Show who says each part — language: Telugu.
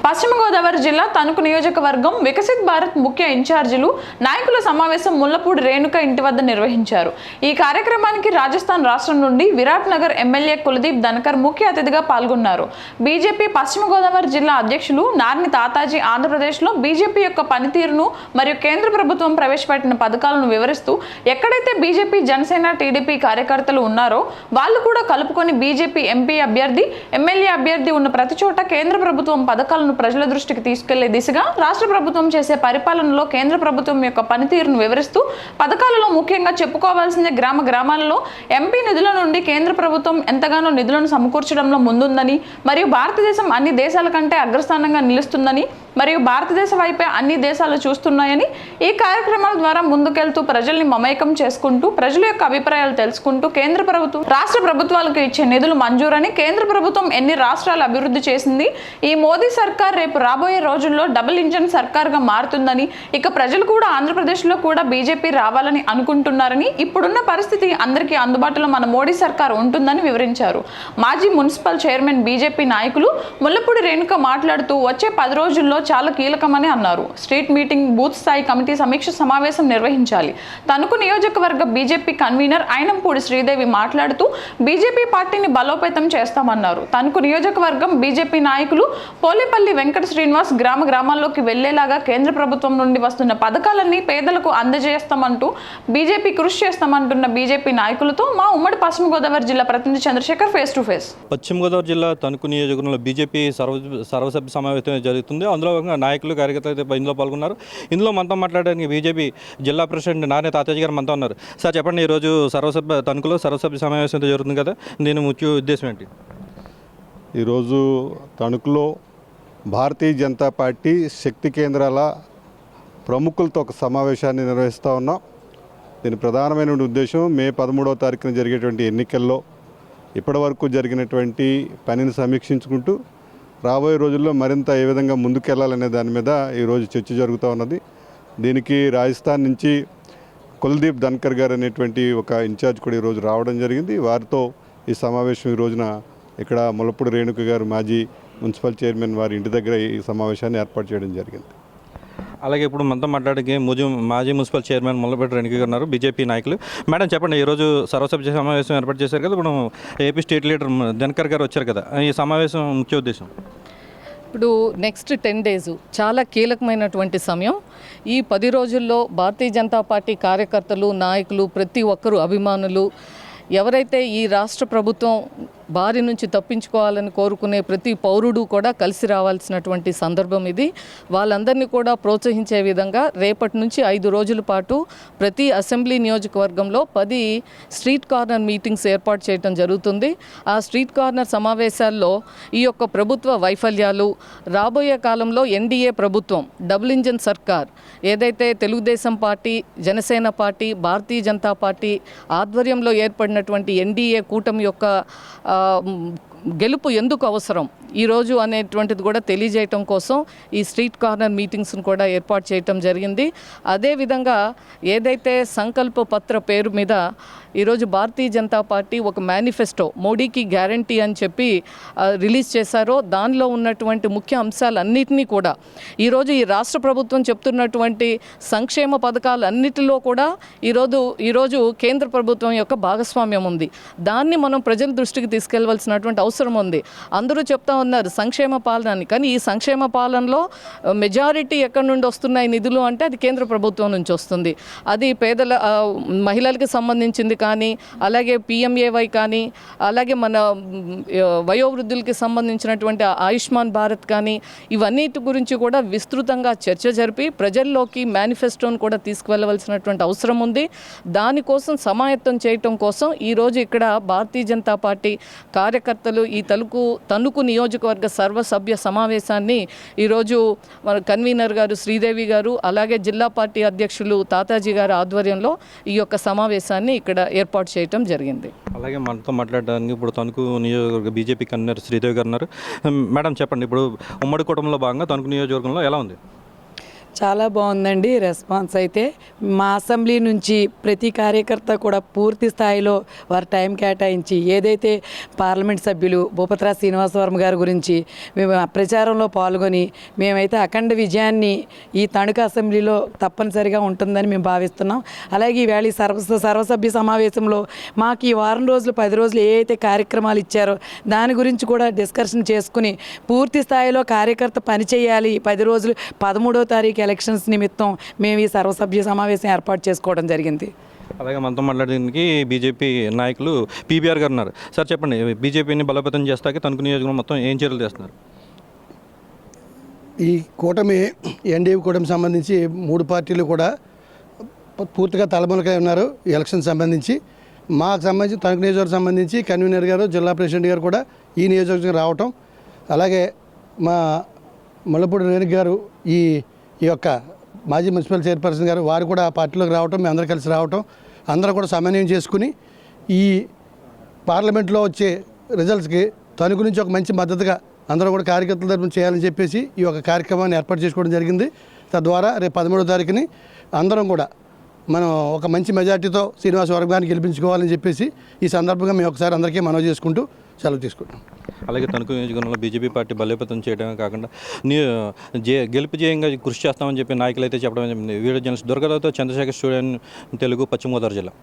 Speaker 1: పశ్చిమ గోదావరి జిల్లా తణుకు నియోజకవర్గం వికసిత్ భారత్ ముఖ్య ఇన్ఛార్జీలు నాయకుల సమావేశం ముల్లపూడి రేణుక ఇంటి వద్ద నిర్వహించారు. ఈ కార్యక్రమానికి రాజస్థాన్ రాష్ట్రం నుండి విరాట్ నగర్ ఎమ్మెల్యే కులదీప్ ధన్కర్ ముఖ్య అతిథిగా పాల్గొన్నారు. బీజేపీ పశ్చిమ గోదావరి జిల్లా అధ్యక్షులు నార్ని తాతాజీ ఆంధ్రప్రదేశ్లో బీజేపీ యొక్క పనితీరును మరియు కేంద్ర ప్రభుత్వం ప్రవేశపెట్టిన పథకాలను వివరిస్తూ ఎక్కడైతే బీజేపీ జనసేన టీడీపీ కార్యకర్తలు ఉన్నారో వాళ్ళు కూడా కలుపుకొని బీజేపీ ఎంపీ అభ్యర్థి ఎమ్మెల్యే అభ్యర్థి ఉన్న ప్రతి చోట కేంద్ర ప్రభుత్వం పథకాలను ప్రజల దృష్టికి తీసుకెళ్లే దిశగా రాష్ట్ర ప్రభుత్వం చేసే పరిపాలనలో కేంద్ర ప్రభుత్వం యొక్క పనితీరును వివరిస్తూ పథకాలలో ముఖ్యంగా చెప్పుకోవాల్సిన గ్రామాలలో ఎంపీ నిధుల నుండి కేంద్ర ప్రభుత్వం ఎంతగానో నిధులను సమకూర్చడంలో ముందుందని మరియు భారతదేశం అన్ని దేశాల కంటే అగ్రస్థానంగా నిలుస్తుందని మరియు భారతదేశ వైపే అన్ని దేశాలు చూస్తున్నాయని ఈ కార్యక్రమాల ద్వారా ముందుకెళ్తూ ప్రజల్ని మమేకం చేసుకుంటూ ప్రజల యొక్క అభిప్రాయాలు తెలుసుకుంటూ కేంద్ర ప్రభుత్వం రాష్ట్ర ప్రభుత్వాలకు ఇచ్చే నిధులు మంజూరని కేంద్ర ప్రభుత్వం ఎన్ని రాష్ట్రాలు అభివృద్ధి చేసింది ఈ మోదీ సర్కార్ రేపు రాబోయే రోజుల్లో డబుల్ ఇంజన్ సర్కార్గా మారుతుందని ఇక ప్రజలు కూడా ఆంధ్రప్రదేశ్లో కూడా బీజేపీ రావాలని అనుకుంటున్నారని ఇప్పుడున్న పరిస్థితి అందరికీ అందుబాటులో మన మోడీ సర్కార్ ఉంటుందని వివరించారు. మాజీ మున్సిపల్ చైర్మన్ బీజేపీ నాయకులు ముల్లపూడి రేణుక మాట్లాడుతూ వచ్చే 10 రోజుల్లో చాలా కీలకమని అన్నారు. స్ట్రీట్ మీటింగ్ బూత్ స్థాయి కమిటీ సమీక్ష సమావేశం నిర్వహించాలి. తణుకు నియోజకవర్గ బీజేపీ కన్వీనర్ ఐనంపూడి శ్రీదేవి మాట్లాడుతూ బీజేపీ పార్టీని బలోపేతం చేస్తామన్నారు. తణుకు నియోజకవర్గం బీజేపీ నాయకులు పోలేపల్లి వెంకట శ్రీనివాస్ గ్రామాల్లోకి వెళ్లేలాగా కేంద్ర ప్రభుత్వం నుండి వస్తున్న పథకాలన్నీ పేదలకు అందజేస్తామంటూ బీజేపీ కృషి చేస్తామంటున్న బీజేపీ నాయకులతో మా ఉమ్మడి పశ్చిమ గోదావరి జిల్లా ప్రతినిధి చంద్రశేఖర్ ఫేస్ టు ఫేస్.
Speaker 2: పశ్చిమ గోదావరి జిల్లా తణుకు నియోజకవర్గంలో బీజేపీ సర్వసభ్య సమావేశం జరుగుతుంది. అందులో నాయకులు కార్యకర్తలు ఇందులో పాల్గొన్నారు. ఇందులో మనతో మాట్లాడడానికి బీజేపీ జిల్లా ప్రెసిడెంట్ నార్ని తాతాజీ గారు మనతో ఉన్నారు. సార్ చెప్పండి, ఈరోజు తణుకులో సర్వసభ్య సమావేశం జరుగుతుంది కదా, దీని ముఖ్య ఉద్దేశం ఏంటి?
Speaker 3: ఈరోజు తణుకులో భారతీయ జనతా పార్టీ శక్తి కేంద్రాల ప్రముఖులతో ఒక సమావేశాన్ని నిర్వహిస్తూ ఉన్నాం. దీని ప్రధానమైన ఉద్దేశం మే 13వ తారీఖున జరిగేటువంటి ఎన్నికల్లో ఇప్పటివరకు జరిగినటువంటి పనిని సమీక్షించుకుంటూ రాబోయే రోజుల్లో మరింత ఏ విధంగా ముందుకెళ్లాలనే దాని మీద ఈరోజు చర్చ జరుగుతూ ఉన్నది. దీనికి రాజస్థాన్ నుంచి కులదీప్ ధన్కర్ గారు అనేటువంటి ఒక ఇన్ఛార్జ్ కూడా ఈరోజు రావడం జరిగింది. వారితో ఈ సమావేశం ఈ రోజున ఇక్కడ ముల్లపూడి రేణుక గారు మాజీ మున్సిపల్ చైర్మన్ వారి ఇంటి దగ్గర ఈ సమావేశాన్ని ఏర్పాటు చేయడం జరిగింది.
Speaker 2: అలాగే ఇప్పుడు మనతో మాట్లాడే మాజీ మున్సిపల్ చైర్మన్ ముల్లపూడి రేణుక గారు ఉన్నారు, బీజేపీ నాయకులు. మేడం చెప్పండి, ఈరోజు సర్వసభ్య సమావేశం ఏర్పాటు చేశారు కదా, ఇప్పుడు ఏపీ స్టేట్ లీడర్ ధన్కర్ గారు వచ్చారు కదా, ఈ సమావేశం ముఖ్య ఉద్దేశం?
Speaker 4: ఇప్పుడు నెక్స్ట్ 10 days చాలా కీలకమైనటువంటి సమయం. ఈ 10 రోజుల్లో భారతీయ జనతా పార్టీ కార్యకర్తలు, నాయకులు, ప్రతి ఒక్కరూ అభిమానులు ఎవరైతే ఈ రాష్ట్ర ప్రభుత్వం బారి నుంచి తప్పించుకోవాలని కోరుకునే ప్రతి పౌరుడు కూడా కలిసి రావాల్సినటువంటి సందర్భం ఇది. వాళ్ళందరినీ కూడా ప్రోత్సహించే విధంగా రేపటి నుంచి 5 రోజుల పాటు ప్రతి అసెంబ్లీ నియోజకవర్గంలో 10 స్ట్రీట్ కార్నర్ మీటింగ్స్ ఏర్పాటు చేయడం జరుగుతుంది. ఆ స్ట్రీట్ కార్నర్ సమావేశాల్లో ఈ యొక్క ప్రభుత్వ వైఫల్యాలు, రాబోయే కాలంలో ఎన్డీఏ ప్రభుత్వం డబుల్ ఇంజన్ సర్కార్ ఏదైతే Telugu Desam party, Janasena party, Bharatiya Janata party ఆధ్వర్యంలో ఏర్పడినటువంటి ఎన్డీఏ కూటమి యొక్క గెలుపు ఎందుకు అవసరం ఈరోజు అనేటువంటిది కూడా తెలియజేయటం కోసం ఈ స్ట్రీట్ కార్నర్ మీటింగ్స్ను కూడా ఏర్పాటు చేయటం జరిగింది. అదేవిధంగా ఏదైతే సంకల్ప పత్ర పేరు మీద ఈరోజు భారతీయ జనతా పార్టీ ఒక మేనిఫెస్టో మోడీకి గ్యారంటీ అని చెప్పి రిలీజ్ చేశారో దానిలో ఉన్నటువంటి ముఖ్య అంశాలన్నింటినీ కూడా ఈరోజు ఈ రాష్ట్ర ప్రభుత్వం చెప్తున్నటువంటి సంక్షేమ పథకాలన్నిటిలో కూడా ఈరోజు కేంద్ర ప్రభుత్వం యొక్క భాగస్వామ్యం ఉంది. దాన్ని మనం ప్రజల దృష్టికి తీసుకెళ్లవలసినటువంటి అవసరం ఉంది. అందరూ చెప్తా ఉన్నారు సంక్షేమ పాలన అని, కానీ ఈ సంక్షేమ పాలనలో మెజారిటీ ఎక్కడి నుండి వస్తున్నాయి నిధులు అంటే అది కేంద్ర ప్రభుత్వం నుంచి వస్తుంది. అది పేదల మహిళలకు సంబంధించింది కానీ, అలాగే పిఎంఏవై కానీ, అలాగే మన వయోవృద్ధులకి సంబంధించినటువంటి ఆయుష్మాన్ భారత్ కానీ, ఇవన్నిటి గురించి కూడా విస్తృతంగా చర్చ జరిపి ప్రజల్లోకి మేనిఫెస్టోను కూడా తీసుకువెళ్ళవలసినటువంటి అవసరం ఉంది. దానికోసం సమాయత్తం చేయటం కోసం ఈరోజు ఇక్కడ భారతీయ జనతా పార్టీ కార్యకర్తలు ఈ తణుకు నియోజకవర్గ సర్వసభ్య సమావేశాన్ని ఈరోజు మన కన్వీనర్ గారు శ్రీదేవి గారు, అలాగే జిల్లా పార్టీ అధ్యక్షులు తాతాజీ గారి ఆధ్వర్యంలో ఈ యొక్క సమావేశాన్ని ఇక్కడ ఏర్పాటు చేయటం జరిగింది.
Speaker 2: అలాగే మనతో మాట్లాడడానికి ఇప్పుడు తణుకు నియోజకవర్గ బీజేపీ కన్వీనర్ శ్రీదేవి గారు ఉన్నారు. మేడం చెప్పండి, ఇప్పుడు ఉమ్మడి కూటమిలో భాగంగా తణుకు నియోజకవర్గంలో ఎలా ఉంది?
Speaker 5: చాలా బాగుందండి రెస్పాన్స్ అయితే. మా అసెంబ్లీ నుంచి ప్రతి కార్యకర్త కూడా పూర్తి స్థాయిలో వారి టైం కేటాయించి ఏదైతే పార్లమెంట్ సభ్యులు భూపతిరాజు శ్రీనివాసవర్మ గారి గురించి మేము ఆ ప్రచారంలో పాల్గొని మేమైతే అఖండ విజయాన్ని ఈ తణుకు అసెంబ్లీలో తప్పనిసరిగా ఉంటుందని మేము భావిస్తున్నాం. అలాగే ఈవేళ ఈ సర్వసభ్య సమావేశంలో మాకు ఈ వారం రోజులు 10 రోజులు ఏ అయితే కార్యక్రమాలు ఇచ్చారో దాని గురించి కూడా డిస్కషన్ చేసుకుని పూర్తి స్థాయిలో కార్యకర్త పనిచేయాలి. 10 రోజులు 13వ తారీఖు ఎలక్షన్స్ నిమిత్తం మేము ఈ సర్వసభ్య సమావేశం ఏర్పాటు చేసుకోవడం జరిగింది.
Speaker 2: అలాగే మనతో మాట్లాడడానికి బీజేపీ నాయకులు పీబీఆర్ గారు ఉన్నారు. సార్ చెప్పండి, బీజేపీని బలోపేతం చేస్తాకి తణుకు నియోజకవర్గం మొత్తం ఏం చర్యలు చేస్తున్నారు?
Speaker 6: ఈ కూటమి ఎన్డీఏ కూటమి సంబంధించి 3 పార్టీలు కూడా పూర్తిగా తలమునకై ఉన్నారు. ఈ ఎలక్షన్ సంబంధించి మాకు సంబంధించి తణుకు నియోజకవర్గం సంబంధించి కన్వీనర్ గారు, జిల్లా ప్రెసిడెంట్ గారు కూడా ఈ నియోజకవర్గం రావటం, అలాగే మా ముళ్ళపూడి రేణుక గారు ఈ యొక్క మాజీ మున్సిపల్ చైర్పర్సన్ గారు వారు కూడా ఆ పార్టీలోకి రావటం, మేము అందరూ కలిసి రావటం, అందరూ కూడా సమన్వయం చేసుకుని ఈ పార్లమెంట్లో వచ్చే రిజల్ట్స్కి తణుకు నుంచి ఒక మంచి మద్దతుగా అందరూ కూడా కార్యకర్తల తరపున చేయాలని చెప్పేసి ఈ యొక్క కార్యక్రమాన్ని ఏర్పాటు చేసుకోవడం జరిగింది. తద్వారా రేపు 13వ తారీఖుని అందరం కూడా మనం ఒక మంచి మెజార్టీతో శ్రీనివాస వర్గాన్ని గెలిపించుకోవాలని చెప్పేసి ఈ సందర్భంగా మేము ఒకసారి అందరికీ మనవి చేసుకుంటూ సెలవు తీసుకుంటాం.
Speaker 2: అలాగే తణుకు నియోజకవర్గంలో బీజేపీ పార్టీ బలోపేతం చేయడమే కాకుండా గెలుపు జయంగా కృషి చేస్తామని చెప్పి నాయకులు అయితే చెప్పడం జరిగింది. వీడియో జర్నలిస్ట్ దుర్గారావుతో చంద్రశేఖర్ స్టూడియో, తెలుగు, పశ్చిమ గోదావరి జిల్లా.